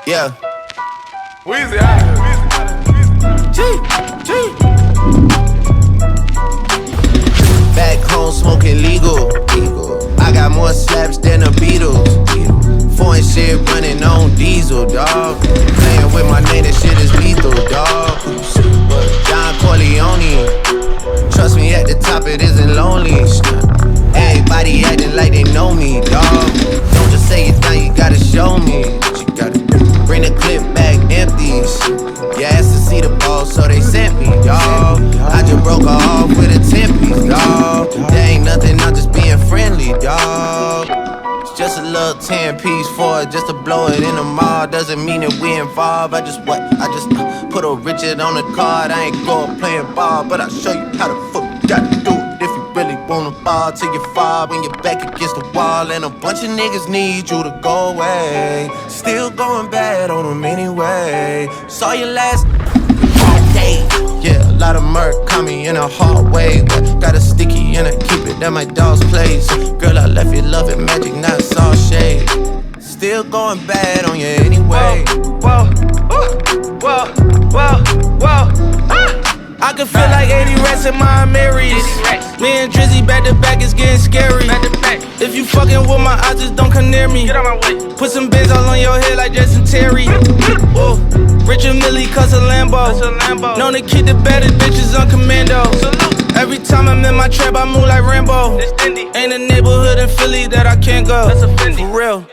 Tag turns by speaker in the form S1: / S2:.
S1: Yeah.
S2: Weezy out
S1: G. Back home smoking legal. I got more slaps than the Beatles. Foreign shit running on diesel, dawg. Playing with my name, that shit is lethal, dawg. John Corleone. Trust me, at the top it isn't lonely. Everybody acting like they know me, dawg. Don't just say it down, you gotta show me. You gotta bring the clip back empties. You asked to see the ball, so they sent me, dawg. I just broke her off with a 10-piece, dawg. There ain't nothing, I'm just being friendly, dawg. It's just a little 10-piece for it, just to blow it in the mall. Doesn't mean that we involved. I just put a Richard on the card. I ain't go up playing ball, but I'll show you how the fuck you gotta do it. If you really wanna ball till you fall when you're back against the wall. And a bunch of niggas need you to go away. Still going bad on them anyway. Saw you last day. Yeah, a lot of murk caught me in a hard way. Got a sticky and I keep it at my dog's place. Girl, I left you loving magic, not saw shade. Still going bad on you anyway.
S2: Whoa,
S1: I can feel like 80 rats in my Marys. Me and Drizzy back to back, it's getting scary. If you fucking with my eyes, just don't come near me.
S2: get out my way.
S1: Put some bins all on your head like Jason Terry. Whoa. Richard Millie cuss a Lambo. Known to keep the baddest bitches on commando.
S2: Salute.
S1: Every time I'm in my trap, I move like Rambo.
S2: It's Indy.
S1: Ain't a neighborhood in Philly that I can't go.
S2: That's a Fendi.
S1: For real.